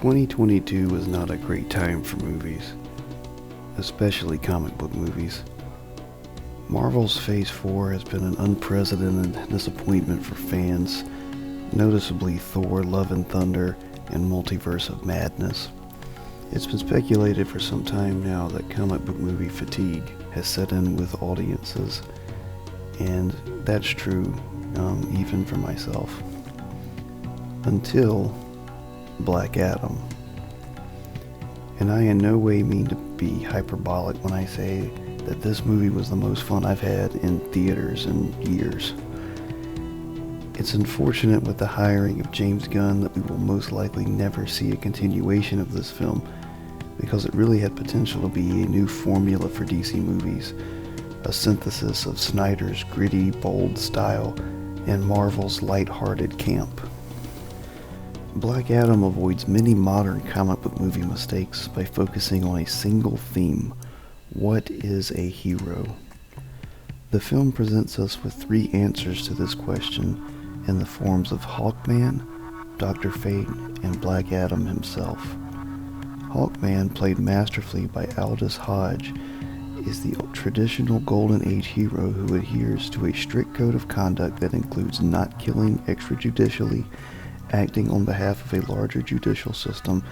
2022 was not a great time for movies, especially comic book movies. Marvel's Phase 4 has been an unprecedented disappointment for fans, noticeably Thor: Love and Thunder and Multiverse of Madness. It's been speculated for some time now that comic book movie fatigue has set in with audiences, and that's true even for myself. Until Black Adam. And I in no way mean to be hyperbolic when I say that this movie was the most fun I've had in theaters in years. It's unfortunate with the hiring of James Gunn that we will most likely never see a continuation of this film, because it really had potential to be a new formula for DC movies, a synthesis of Snyder's gritty, bold style and Marvel's light-hearted camp. Black Adam avoids many modern comic book movie mistakes by focusing on a single theme: what is a hero? The film presents us with three answers to this question in the forms of Hawkman, Dr. Fate, and Black Adam himself. Hawkman, played masterfully by Aldous Hodge, is the traditional Golden Age hero who adheres to a strict code of conduct that includes not killing extrajudicially, acting on behalf of a larger judicial system,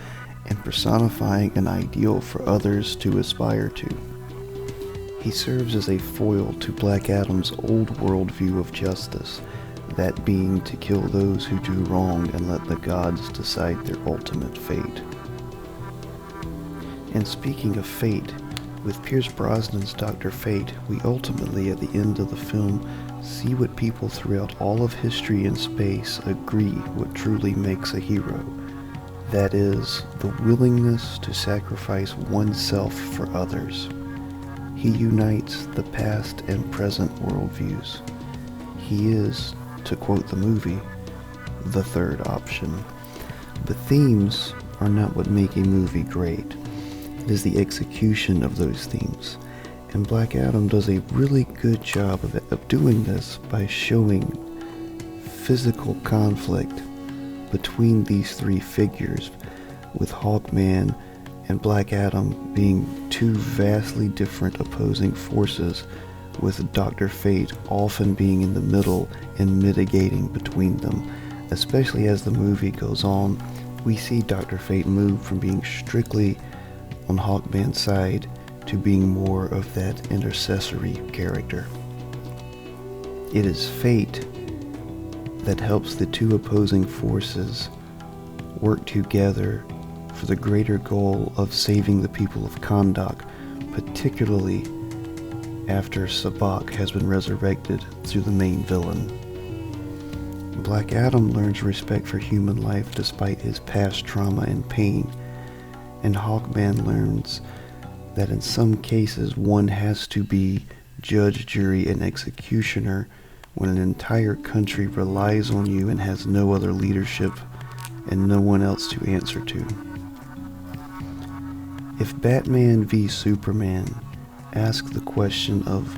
and personifying an ideal for others to aspire to. He serves as a foil to Black Adam's old world view of justice, that being to kill those who do wrong and let the gods decide their ultimate fate. And speaking of fate, with Pierce Brosnan's Dr. Fate, we ultimately, at the end of the film, see what people throughout all of history and space agree what truly makes a hero. That is, the willingness to sacrifice oneself for others. He unites the past and present worldviews. He is, to quote the movie, the third option. The themes are not what make a movie great. It is the execution of those themes. And Black Adam does a really good job of doing this by showing physical conflict between these three figures, with Hawkman and Black Adam being two vastly different opposing forces, with Dr. Fate often being in the middle and mitigating between them. Especially as the movie goes on, we see Dr. Fate move from being strictly on Hawkman's side to being more of that intercessory character. It is fate that helps the two opposing forces work together for the greater goal of saving the people of Kahndaq, particularly after Sabbac has been resurrected through the main villain. Black Adam learns respect for human life despite his past trauma and pain, and Hawkman learns that in some cases one has to be judge, jury, and executioner when an entire country relies on you and has no other leadership and no one else to answer to. If Batman v Superman asks the question of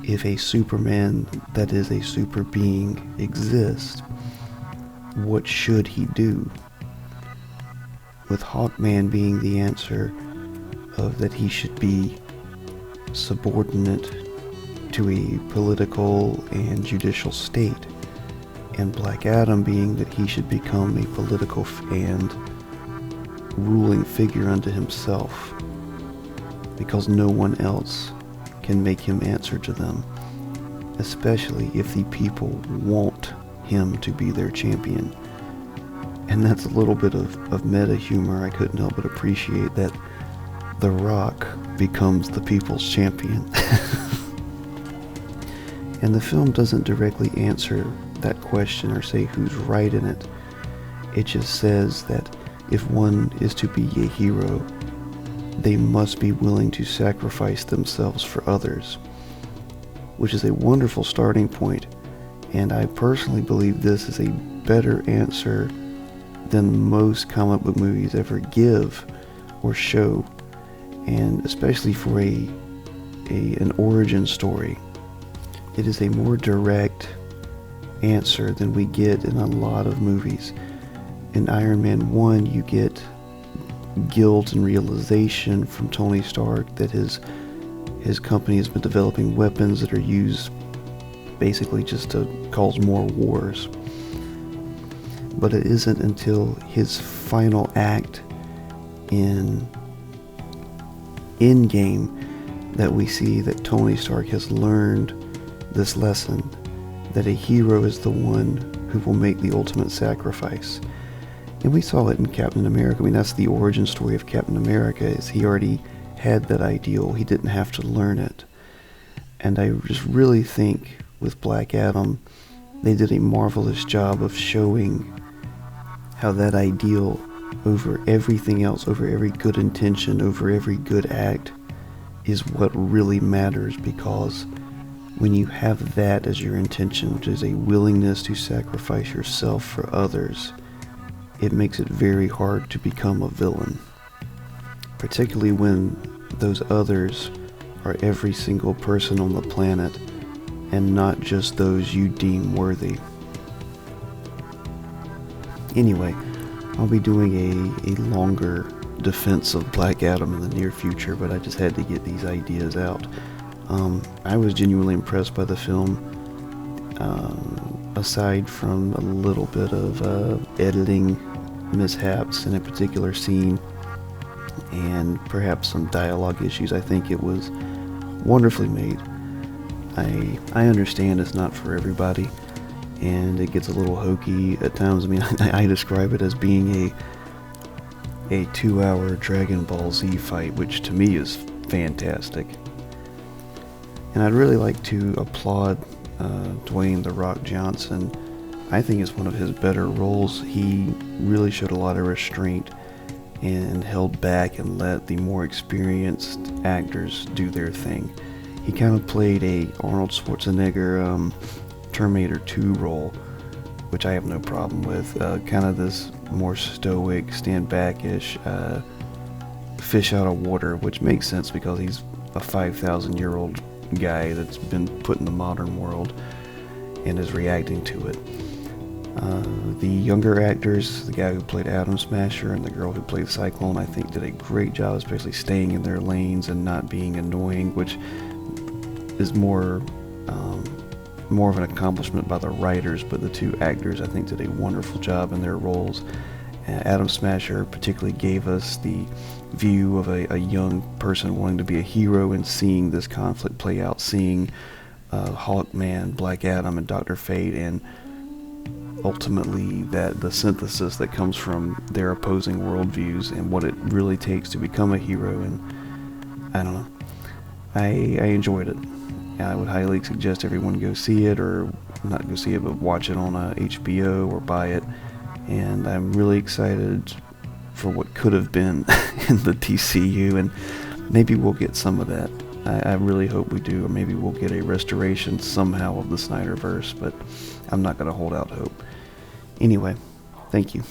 if a Superman that is a super being exists, what should he do? With Hawkman being the answer of that he should be subordinate to a political and judicial state, and Black Adam being that he should become a political and ruling figure unto himself, because no one else can make him answer to them, especially if the people want him to be their champion. And that's a little bit of meta humor. I couldn't help but appreciate that The Rock becomes the people's champion. And the film doesn't directly answer that question or say who's right in it. It just says that if one is to be a hero, they must be willing to sacrifice themselves for others, which is a wonderful starting point, and I personally believe this is a better answer than most comic book movies ever give or show, and especially for an origin story. It is a more direct answer than we get in a lot of movies. In Iron Man 1, you get guilt and realization from Tony Stark that his company has been developing weapons that are used basically just to cause more wars. But it isn't until his final act in Endgame that we see that Tony Stark has learned this lesson, that a hero is the one who will make the ultimate sacrifice. And we saw it in Captain America. I mean, that's the origin story of Captain America, is he already had that ideal. He didn't have to learn it. And I just really think with Black Adam, they did a marvelous job of showing how that ideal over everything else, over every good intention, over every good act, is what really matters. Because when you have that as your intention, which is a willingness to sacrifice yourself for others, it makes it very hard to become a villain. Particularly when those others are every single person on the planet and not just those you deem worthy. Anyway, I'll be doing a longer defense of Black Adam in the near future, but I just had to get these ideas out. I was genuinely impressed by the film, aside from a little bit of editing mishaps in a particular scene and perhaps some dialogue issues. I think it was wonderfully made. I understand it's not for everybody, and it gets a little hokey at times. I mean, I describe it as being a 2-hour Dragon Ball Z fight, which to me is fantastic. And I'd really like to applaud Dwayne "The Rock" Johnson. I think it's one of his better roles. He really showed a lot of restraint and held back and let the more experienced actors do their thing. He kind of played a Arnold Schwarzenegger Terminator 2 role, which I have no problem with. Kind of this more stoic, stand back-ish, fish out of water, which makes sense because he's a 5,000-year-old guy that's been put in the modern world and is reacting to it. The younger actors, the guy who played Atom Smasher and the girl who played Cyclone, I think did a great job, especially staying in their lanes and not being annoying, which is more of an accomplishment by the writers, but the two actors I think did a wonderful job in their roles. Atom Smasher particularly gave us the view of a young person wanting to be a hero and seeing this conflict play out, seeing Hawkman, Black Adam, and Dr. Fate, and ultimately the synthesis that comes from their opposing worldviews and what it really takes to become a hero. And I don't know, I enjoyed it. I would highly suggest everyone go see it, or not go see it, but watch it on HBO or buy it. And I'm really excited for what could have been in the DCEU, and maybe we'll get some of that. I really hope we do, or maybe we'll get a restoration somehow of the Snyderverse, but I'm not going to hold out hope. Anyway, thank you.